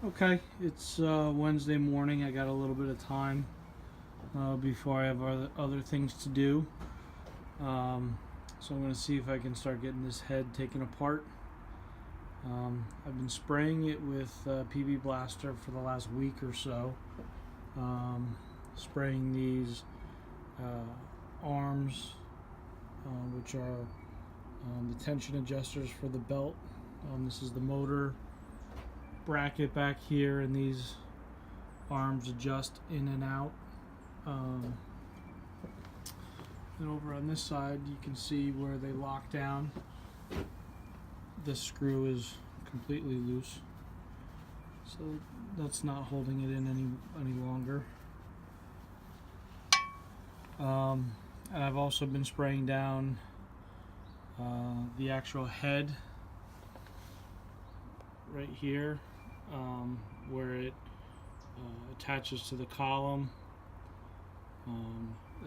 Okay, it's Wednesday morning. I got a little bit of time before I have other things to do. So I'm going to see if I can start getting this head taken apart. I've been spraying it with PB Blaster for the last week or so. Spraying these arms, which are the tension adjusters for the belt. This is the motor bracket back here, and these arms adjust in and out. And over on this side you can see where they lock down. This screw is completely loose, so that's not holding it in any longer. And I've also been spraying down the actual head right here, where it attaches to the column,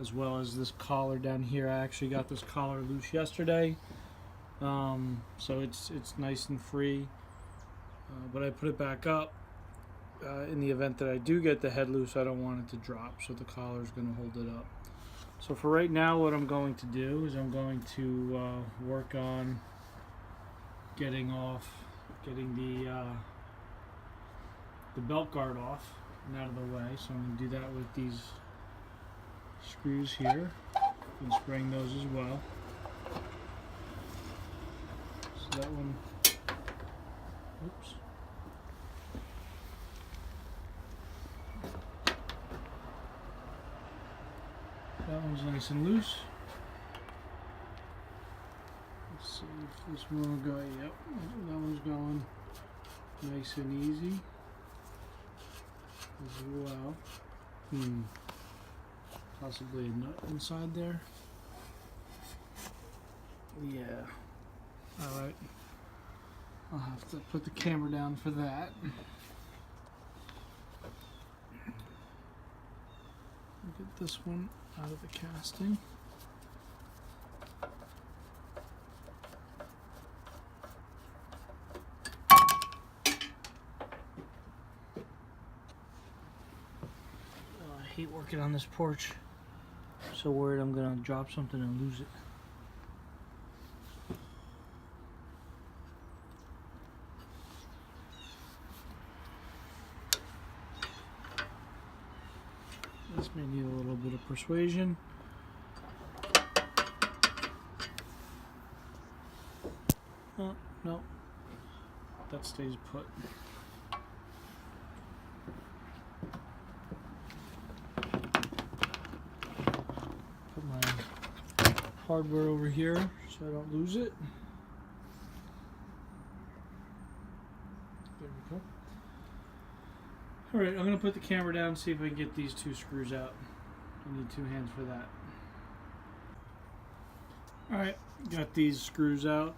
as well as this collar down here. I actually got this collar loose yesterday, so it's nice and free, but I put it back up in the event that I do get the head loose. I don't want it to drop, so the collar is going to hold it up. So for right now, what I'm going to do is I'm going to work on getting the belt guard off and out of the way. So I'm going to do that with these screws here and spraying those as well. So that one, oops. That one's nice and loose. Let's see if this one will go. Yep, that one's going nice and easy as well. Possibly a nut inside there. Yeah. Alright. I'll have to put the camera down for that. Get this one out of the casting. I hate working on this porch. So worried I'm gonna drop something and lose it. This may need a little bit of persuasion. Oh, no, that stays put. Put my hardware over here so I don't lose it. There we go. Alright, I'm going to put the camera down and see if I can get these two screws out. I need two hands for that. Alright, got these screws out.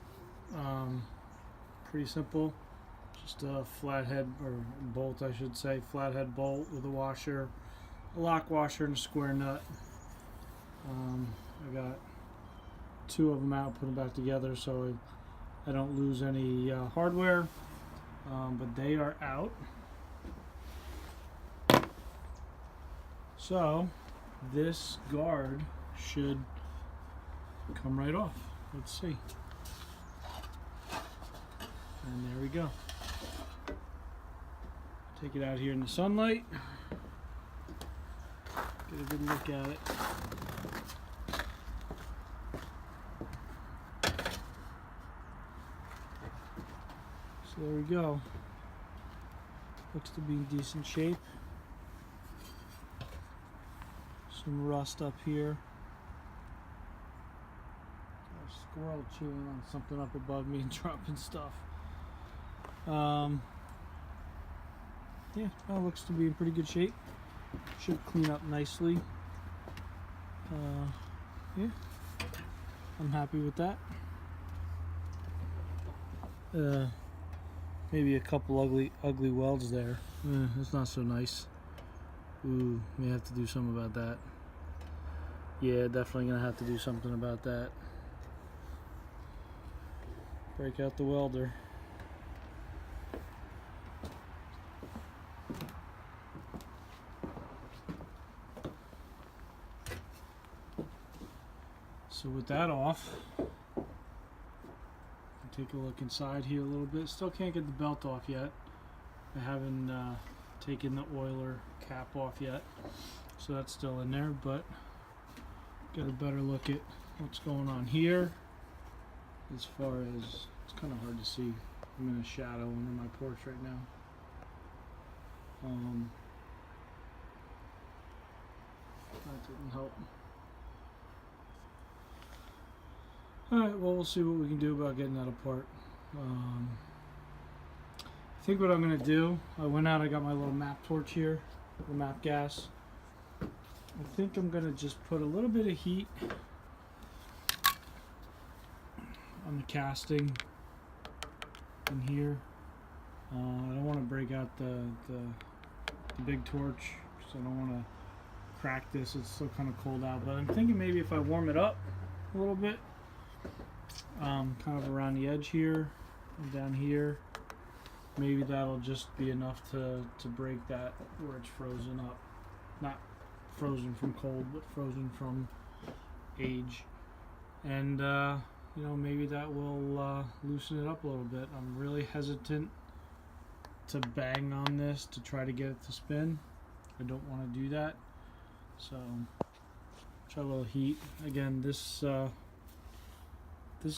Pretty simple. Just a flathead, or bolt I should say, flathead bolt with a washer, a lock washer and a square nut. I got two of them out, put them back together so I don't lose any hardware, but they are out. So this guard should come right off. Let's see. And there we go. Take it out here in the sunlight. Get a good look at it. So there we go. Looks to be in decent shape. Some rust up here. Got a squirrel chewing on something up above me and dropping stuff. Yeah, that looks to be in pretty good shape. Should clean up nicely. Yeah, I'm happy with that. Maybe a couple ugly welds there. That's not so nice. Ooh, may have to do something about that. Yeah, definitely gonna have to do something about that. Break out the welder. with that off, take a look inside here a little bit. Still can't get the belt off yet. I haven't taken the oiler cap off yet, so that's still in there, but get a better look at what's going on here. As far as, it's kind of hard to see. I'm in a shadow under my porch right now. That didn't help. Alright, well, we'll see what we can do about getting that apart. I think what I'm going to do, I went out, I got my little map torch here, the map gas. I think I'm going to just put a little bit of heat on the casting in here. I don't want to break out the big torch because I don't want to crack this. It's still kind of cold out, but I'm thinking maybe if I warm it up a little bit, kind of around the edge here and down here, maybe that'll just be enough to break that where it's frozen up. Not frozen from cold, but frozen from age. And you know, maybe that will loosen it up a little bit. I'm really hesitant to bang on this to try to get it to spin. I don't want to do that. So try a little heat. Again, this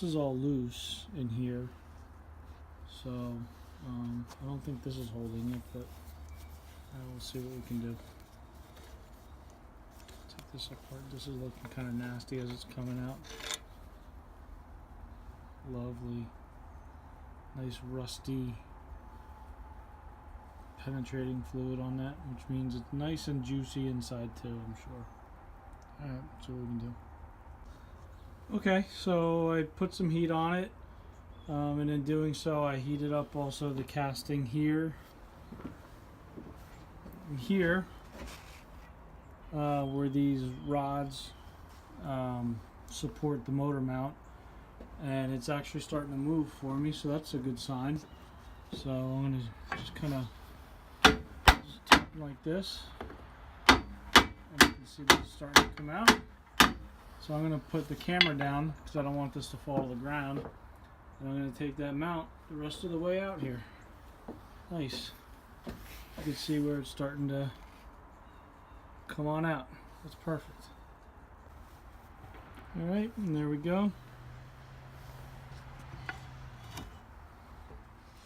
is all loose in here, so I don't think this is holding it, but we'll see what we can do. Take this apart. This is looking kind of nasty as it's coming out. Lovely, nice rusty penetrating fluid on that, which means it's nice and juicy inside too, I'm sure. Alright, so what we can do. Okay, so I put some heat on it, and in doing so I heated up also the casting here. And here, where these rods support the motor mount, and it's actually starting to move for me, so that's a good sign. So I'm going to just kind of tap like this, and you can see this is starting to come out. So I'm going to put the camera down because I don't want this to fall to the ground, and I'm going to take that mount the rest of the way out here. Nice. You can see where it's starting to come on out. That's perfect. Alright, and there we go.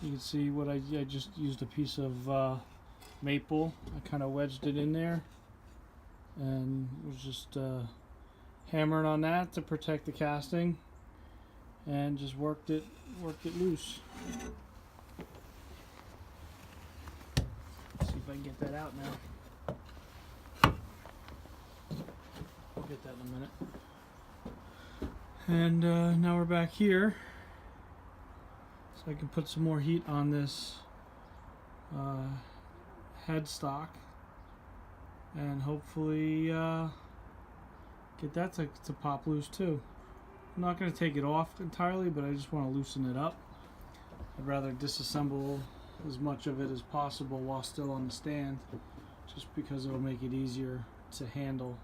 You can see what I just used a piece of maple. I kind of wedged it in there and was just hammering on that to protect the casting, and just worked it loose. Let's see if I can get that out now. I'll get that in a minute. And now we're back here. So I can put some more heat on this headstock and hopefully get that to pop loose too. I'm not going to take it off entirely, but I just want to loosen it up. I'd rather disassemble as much of it as possible while still on the stand, just because it'll make it easier to handle.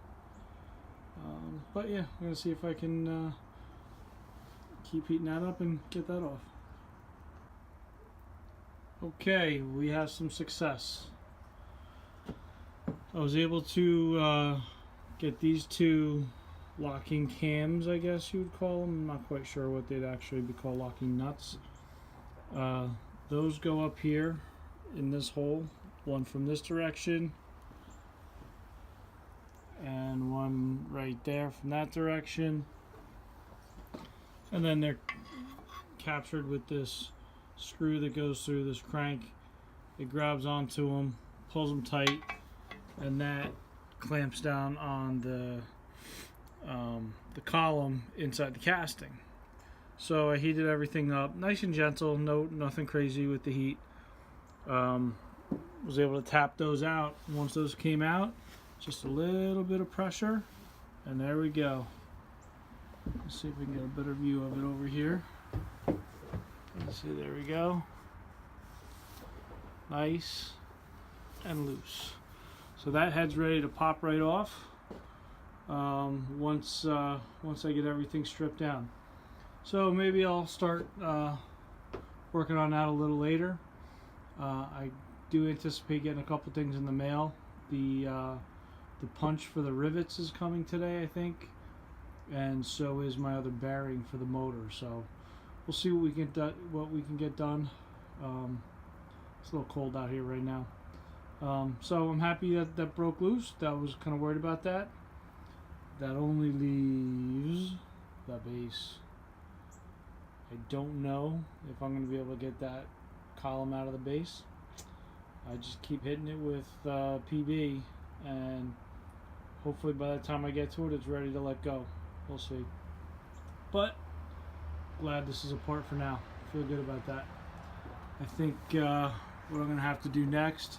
But yeah, I'm going to see if I can keep heating that up and get that off. Okay, we have some success. I was able to get these two locking cams, I guess you would call them. I'm not quite sure what they'd actually be called, locking nuts. Those go up here in this hole, one from this direction and one right there from that direction, and then they're captured with this screw that goes through this crank. It grabs onto them, pulls them tight, and that clamps down on the column inside the casting. So I heated everything up nice and gentle, nothing crazy with the heat. Was able to tap those out. Once those came out, just a little bit of pressure, and there we go. Let's see if we can get a better view of it over here. Let's see, there we go. Nice and loose. So that head's ready to pop right off. once I get everything stripped down. So maybe I'll start working on that a little later. I do anticipate getting a couple things in the mail. The punch for the rivets is coming today, I think, and so is my other bearing for the motor. So we'll see what we can get done. It's a little cold out here right now. So I'm happy that that broke loose. That was kind of worried about that. That only leaves the base. I don't know if I'm going to be able to get that column out of the base. I just keep hitting it with PB, and hopefully by the time I get to it, it's ready to let go. We'll see. But glad this is apart for now. Feel good about that. I think what I'm going to have to do next,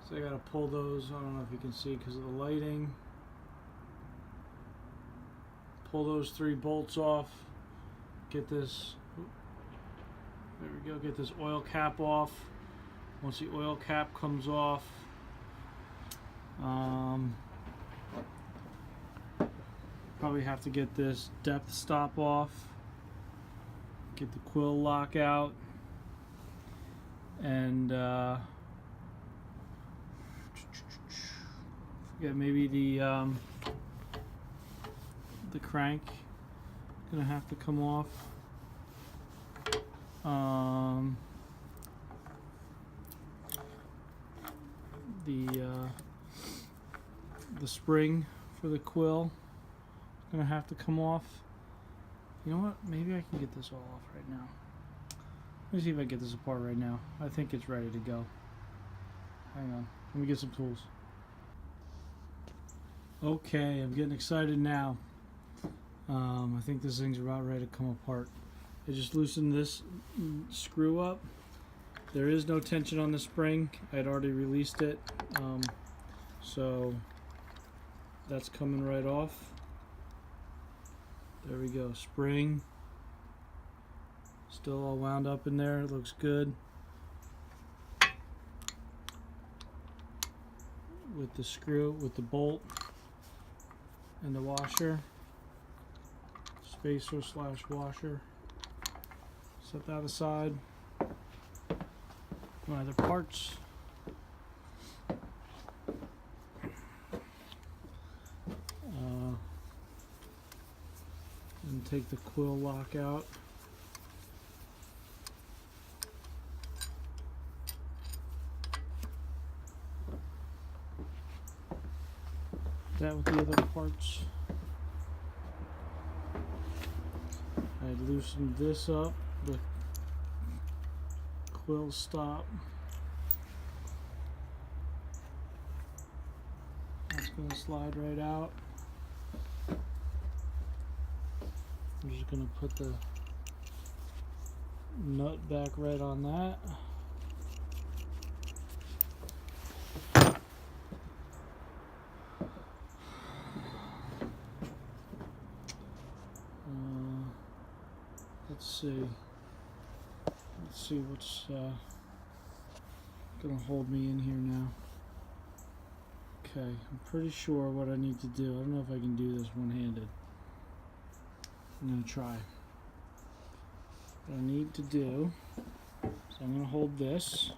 so I got to pull those, I don't know if you can see because of the lighting, pull those 3 bolts off, get this, there we go, get this oil cap off. Once the oil cap comes off, probably have to get this depth stop off, get the quill lock out, and forget maybe the crank gonna have to come off. The spring for the quill is gonna have to come off. You know what? Maybe I can get this all off right now. Let me see if I can get this apart right now. I think it's ready to go. Hang on. Let me get some tools. Okay, I'm getting excited now. I think this thing's about ready to come apart. I just loosened this screw up. There is no tension on the spring. I'd already released it. So that's coming right off. There we go. Spring. Still all wound up in there. It looks good. With the screw, with the bolt and the washer. Spacer / washer. Set that aside. My other parts. And take the quill lock out. That with the other parts. I loosened this up, the quill stop. That's going to slide right out. I'm just going to put the nut back right on that. Let's see what's gonna hold me in here now. Okay, I'm pretty sure what I need to do. I don't know if I can do this one-handed. I'm gonna try. What I need to do, so I'm gonna hold this.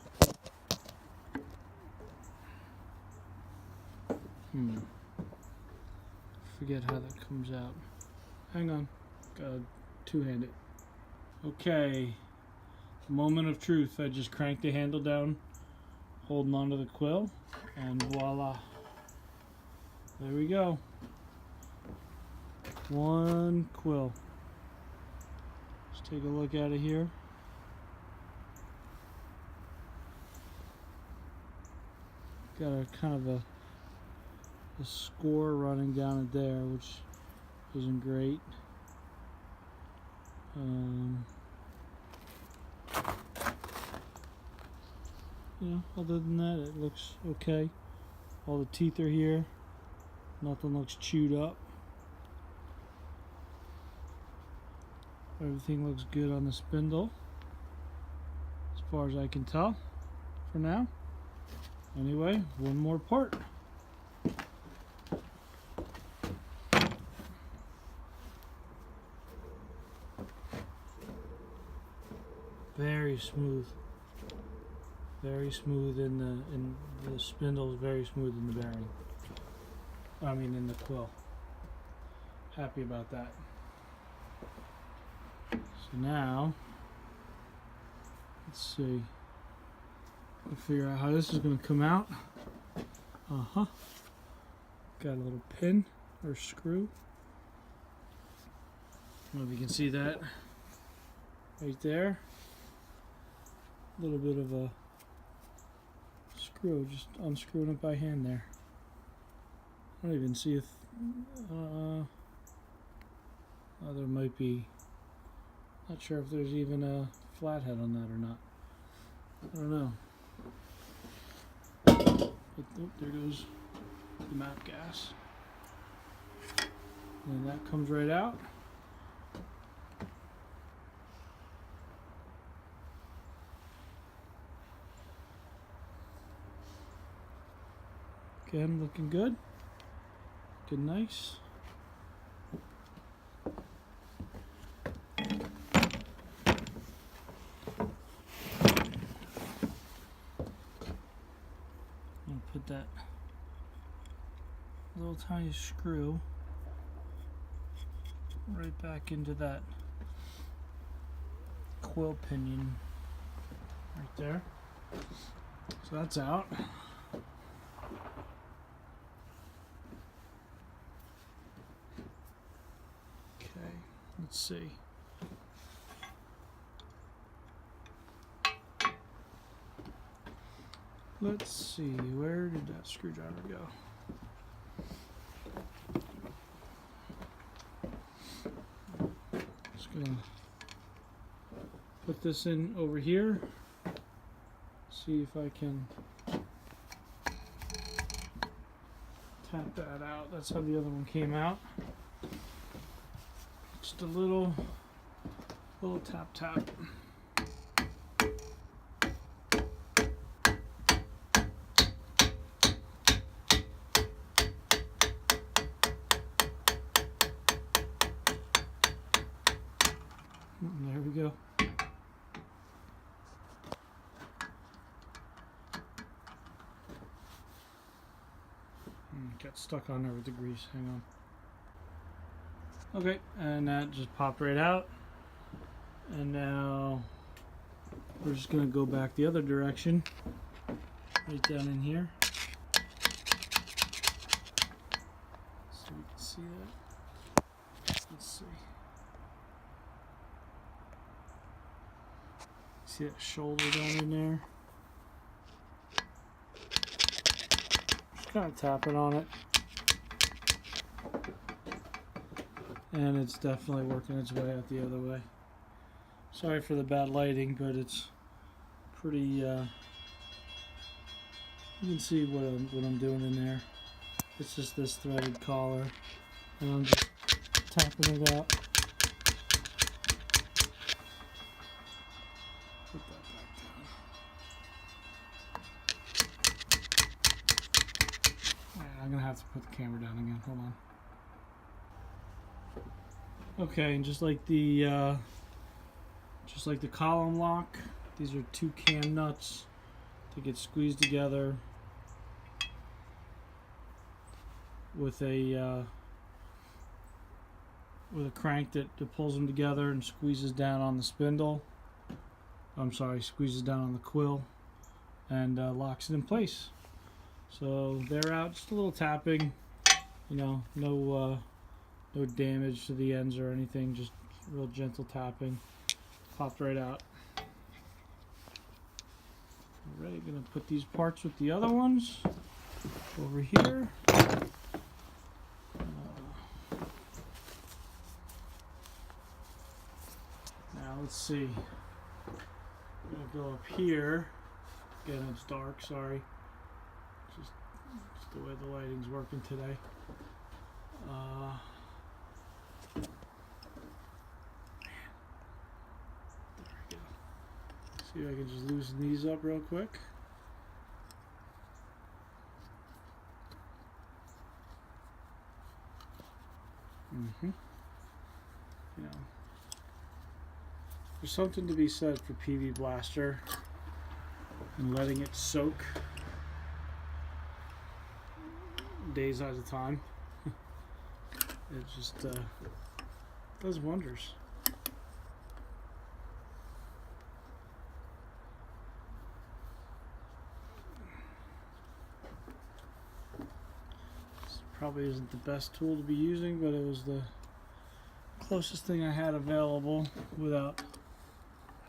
Forget how that comes out. Hang on, gotta two-hand it. Okay, moment of truth. I just cranked the handle down, holding onto the quill, and voila. There we go. One quill. Let's take a look at it here. Got a kind of a score running down it there, which isn't great. You know, other than that, it looks okay. All the teeth are here. Nothing looks chewed up. Everything looks good on the spindle, as far as I can tell, for now. Anyway, one more part. very smooth. Very smooth in the spindle is very smooth in the bearing. I mean in the quill. Happy about that. So now, let's see. I'll figure out how this is going to come out. Got a little pin or screw. I don't know if you can see that right there. A little bit of a screw, just unscrewing it by hand there. I don't even see if there might be. Not sure if there's even a flathead on that or not. I don't know. But, oh, there goes the map gas. And that comes right out. Again, looking good. Looking nice. I'll put that little tiny screw right back into that quill pinion right there. So that's out. Okay, let's see. Let's see, where did that screwdriver go? Just gonna put this in over here. See if I can tap that out. That's how the other one came out. Just a little tap tap. There we go. Got stuck on there with the grease. Hang on. Okay, and that just popped right out. And now we're just going to go back the other direction. Right down in here. So you can see that. Let's see. See that shoulder down in there? Just kind of tapping on it. And it's definitely working its way out the other way. Sorry for the bad lighting, but it's pretty, you can see what I'm doing in there. It's just this threaded collar, and I'm just tapping it out. Put that back down. Alright, I'm gonna have to put the camera down again. Hold on. Okay, and just like the column lock, these are two cam nuts to get squeezed together with a crank that pulls them together and squeezes down on the spindle. I'm sorry, squeezes down on the quill and locks it in place. So they're out, just a little tapping, you know, no damage to the ends or anything, just real gentle tapping. Popped right out. Alright, gonna put these parts with the other ones over here. Now let's see. I'm gonna go up here. Again, it's dark, sorry. Just the way the lighting's working today. See if I can just loosen these up real quick. You know, There's something to be said for PV Blaster and letting it soak days at a time. It just does wonders. This probably isn't the best tool to be using, but it was the closest thing I had available without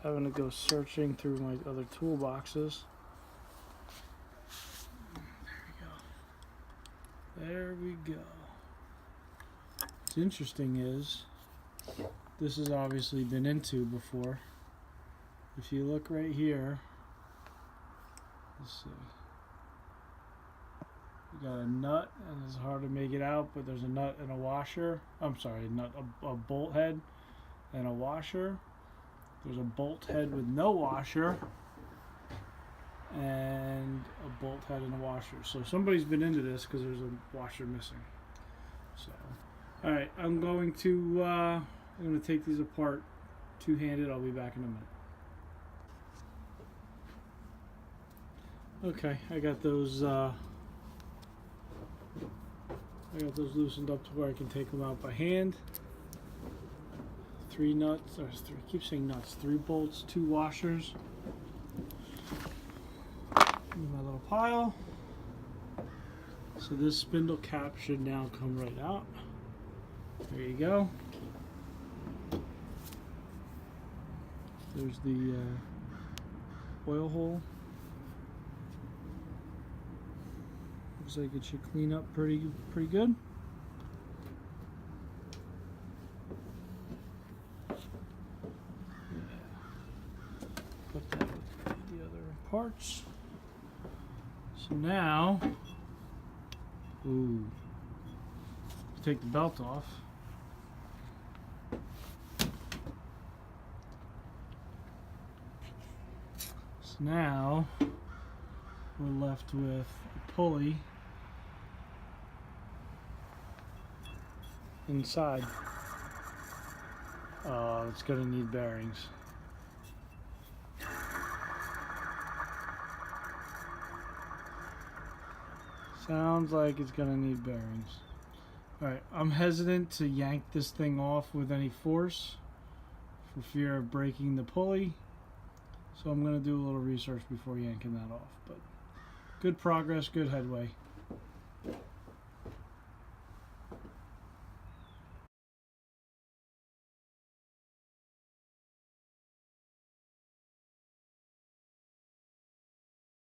having to go searching through my other toolboxes. There we go. What's interesting is this has obviously been into before. If you look right here, let's see. You got a nut, and it's hard to make it out, but there's a nut and a washer. I'm sorry, a bolt head and a washer. There's a bolt head with no washer, and a bolt head and a washer. So somebody's been into this because there's a washer missing. So, all right, I'm going to take these apart two-handed. I'll be back in a minute. Okay, I got those loosened up to where I can take them out by hand. 3 nuts, or three, I keep saying nuts, 3 bolts, 2 washers. In my little pile. So this spindle cap should now come right out. There you go. There's the oil hole. Looks like it should clean up pretty good. Put that with the other parts. So now, take the belt off. So now we're left with a pulley inside. It's going to need bearings. Sounds like it's going to need bearings. Alright, I'm hesitant to yank this thing off with any force for fear of breaking the pulley. So I'm going to do a little research before yanking that off. But good progress, good headway.